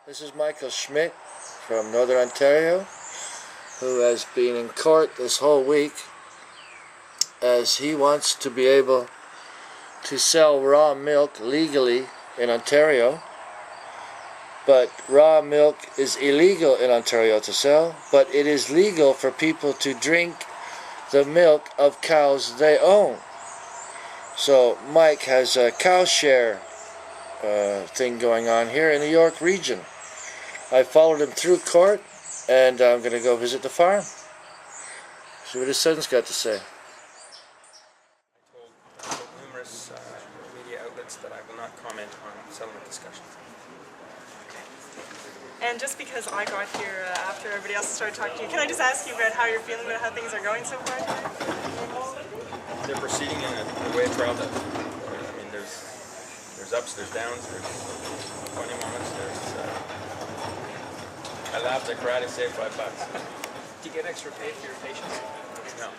This is Michael Schmidt from Northern Ontario, who has been in court this whole week as he wants to be able to sell raw milk legally in Ontario. But raw milk is illegal in Ontario to sell, but it is legal for people to drink the milk of cows they own. So Mike has a cow share thing going on here in the York region. I followed him through court, and I'm going to go visit the farm. See what his son's got to say. I told numerous media outlets that I will not comment on settlement discussions. And just because I got here after everybody else started talking to you, can I just ask you about how you're feeling about how things are going so far today? They're proceeding in the way a trial does. I mean, there's ups, there's downs, there's funny moments, I laughed, I cried, I saved $5. Do you get extra pay for your patients? No.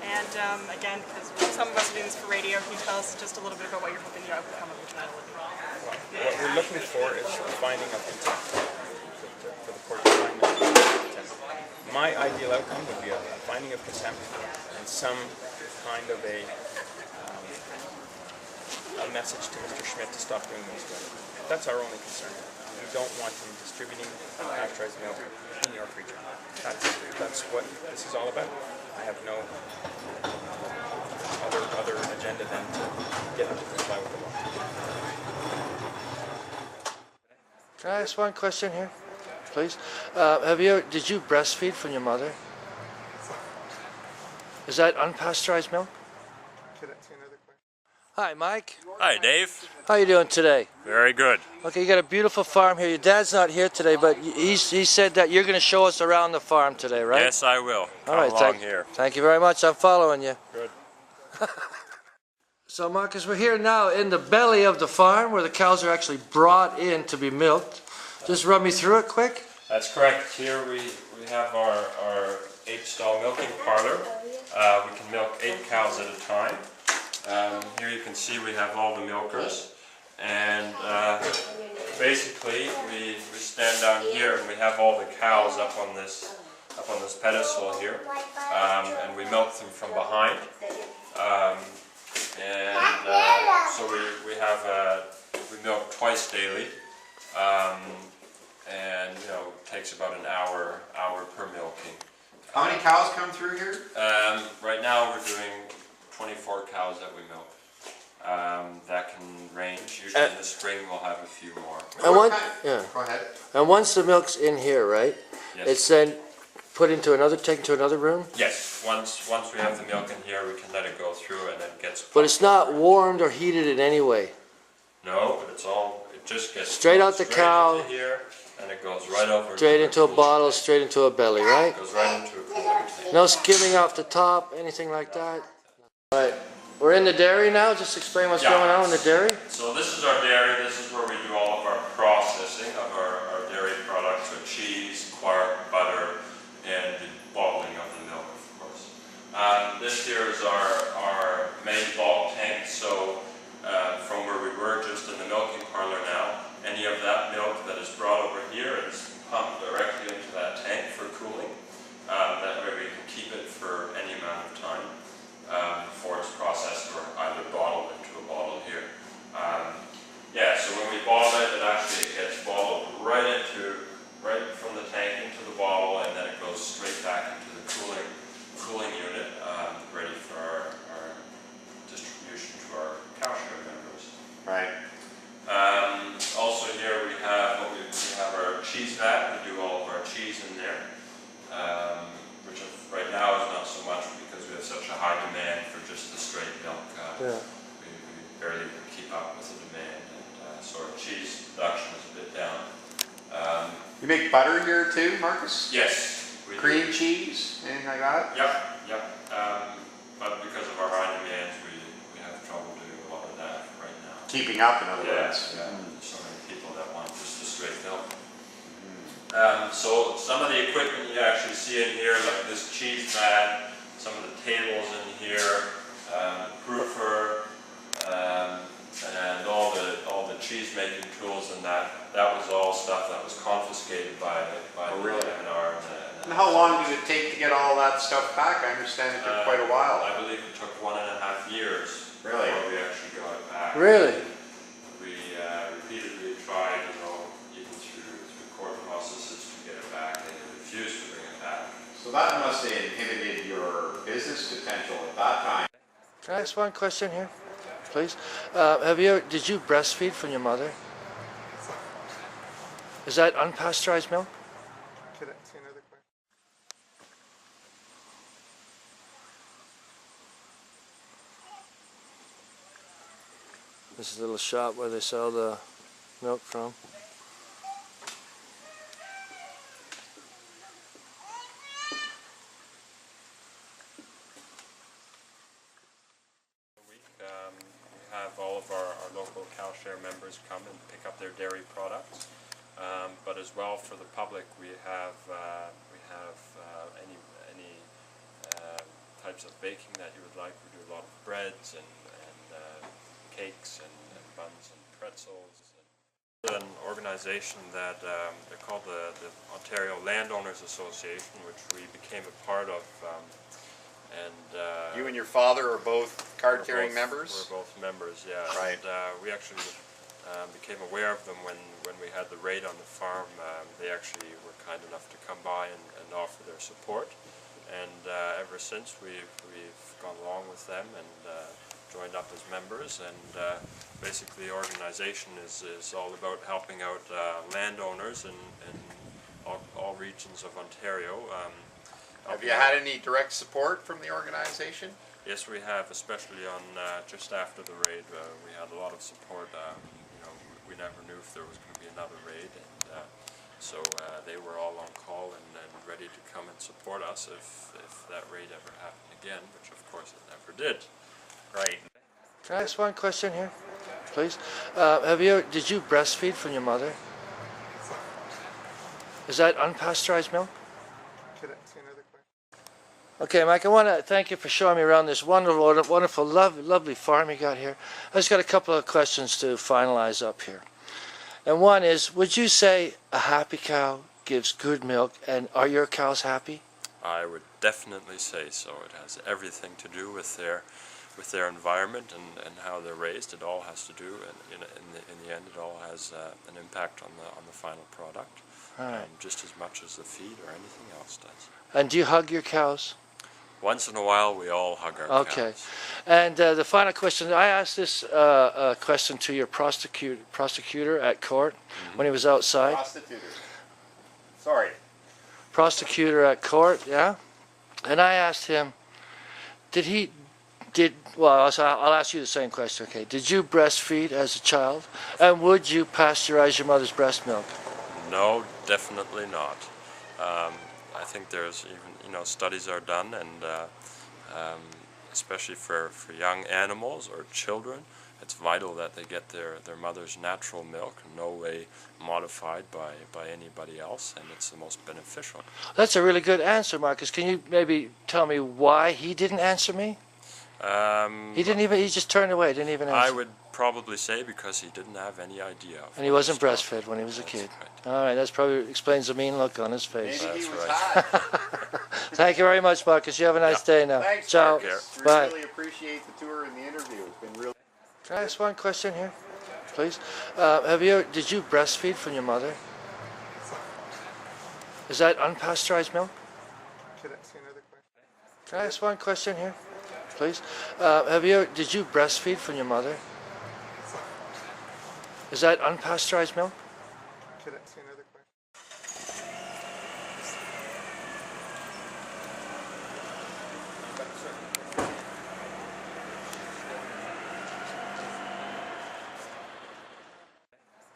And again, because some of us are doing this for radio, can you tell us just a little bit about what you're hoping the outcome of the trial would be? What we're looking for is a finding of contempt, for the court to find contempt. My ideal outcome would be a finding of contempt and some kind of a message to Mr. Schmidt to stop doing this work. That's our only concern. We don't want him distributing unpasteurized milk in York region. That's what this is all about. I have no other agenda than to get him to comply with the law. Can I ask one question here, please? Did you breastfeed from your mother? Is that unpasteurized milk? Hi, Mike. Hi, Dave. How you doing today? Very good. Okay, you got a beautiful farm here. Your dad's not here today, but he said that you're going to show us around the farm today, right? Yes, I will. All right, thank you very much. I'm following you. Good. So, Marcus, we're here now in the belly of the farm where the cows are actually brought in to be milked. Just run me through it quick. That's correct. Here we have our 8-stall milking parlor. We can milk 8 cows at a time. Here you can see we have all the milkers, and basically we stand down here and we have all the cows up on this pedestal here, and we milk them from behind. So we milk twice daily, and it takes about an hour per milking. How many cows come through here? Right now we're doing 24 cows that we milk. That can range. Usually in the spring we'll have a few more. And Go ahead. And once the milk's in here, right? Yes. It's then put into taken to another room? Yes. Once we have the milk in here, we can let it go through and it gets pumped. But it's not warmed or heated in any way? No, but it just gets straight out the cow into here, and it goes right over straight into a bottle, straight into a belly, right? It goes right into a cooling tank. No skimming off the top, anything like that? All right. We're in the dairy now. Just explain what's going on in the dairy. So this is our dairy. This is where we do all of our processing of our dairy products, our cheese, quark, butter, and the bottling of the milk, of course. This here is our main bulk tank. So from where we were just in the milking parlor now, any of that milk that is brought over here is pumped directly into that tank for cooling. That way we can keep it for any amount of time. Before it's processed or either bottled into a bottle here. So when we bottle it, it actually gets bottled right from the tank into the bottle, and then it goes straight back into the cooling unit, ready for our distribution to our cow share members. Right. Also here we have our cheese vat. We do all of our cheese in there, which right now is not so much because we have such a high demand for just the straight milk. We barely can keep up with the demand, and so our cheese production is a bit down. You make butter here too, Marcus? Yes. Cream cheese, anything like that? Yep. But because of our high demands, we have trouble doing a lot of that right now. Keeping up, in other words. Yeah. There's so many people that want just the straight milk. So some of the equipment you actually see in here, like this cheese vat, some of the tables in here, proofer, and all the cheese making tools, and that was all stuff that was confiscated by Oh, the really? NR. And how long did it take to get all that stuff back? I understand it took quite a while. I believe it took 1.5 years Really? before we actually got it back. Really? We repeatedly tried, even through court processes to get it back, and they refused to bring it back. So that must have inhibited your business potential at that time. Can I ask one question here, please? Did you breastfeed from your mother? Is that unpasteurized milk? Could I see another question? This is a little shop where they sell the milk from. We have all of our local cow share members come and pick up their dairy products, but as well for the public we have any types of baking that you would like. We do a lot of breads and cakes and buns and pretzels. An organization that they're called the Ontario Landowners Association, which we became a part of. You and your father are both card-carrying members? We're both members, yeah. Right. And we actually became aware of them when we had the raid on the farm. They actually were kind enough to come by and offer their support. And ever since we've gone along with them and joined up as members. And basically the organization is all about helping out landowners in all regions of Ontario. Have you had any direct support from the organization? Yes, we have, especially on just after the raid. We had a lot of support. We never knew if there was going to be another raid, and so they were all on call and ready to come and support us if that raid ever happened again, which of course it never did. Right. Can I ask one question here, please? Did you breastfeed from your mother? Is that unpasteurized milk? Could I see another question? Okay, Mike, I want to thank you for showing me around this wonderful, lovely farm you got here. I just got a couple of questions to finalize up here. And one is, would you say a happy cow gives good milk, and are your cows happy? I would definitely say so. It has everything to do with their environment and how they're raised. It all has to do, and in the end, it all has an impact on the final product, just as much as the feed or anything else does. And do you hug your cows? Once in a while, we all hug our cows. Okay. And the final question, I asked this question to your prosecutor at court when he was outside. Prostitute. Sorry. Prosecutor at court, yeah? And I asked him, well, I'll ask you the same question, okay? Did you breastfeed as a child? And would you pasteurize your mother's breast milk? No, definitely not. I think there's even, studies are done, and especially for young animals or children, it's vital that they get their mother's natural milk, no way modified by anybody else, and it's the most beneficial. That's a really good answer, Marcus. Can you maybe tell me why he didn't answer me? He just turned away, didn't even answer. I would probably say because he didn't have any idea. And he wasn't breastfed when he was a kid. Right. All right, that probably explains the mean look on his face. Maybe he was right. high. Thank you very much, Marcus. You have a nice day now. Thanks, Ciao. Marcus. Bye. Really appreciate the tour and the interview. It's been real. Can I ask one question here, please? Did you breastfeed from your mother? Is that unpasteurized milk? Could I see another question? Can I ask one question here, please? Did you breastfeed from your mother? Is that unpasteurized milk? Could I see another question?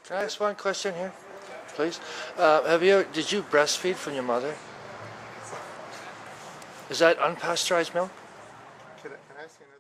Can I ask one question here, please? Did you breastfeed from your mother? Is that unpasteurized milk? Can I see another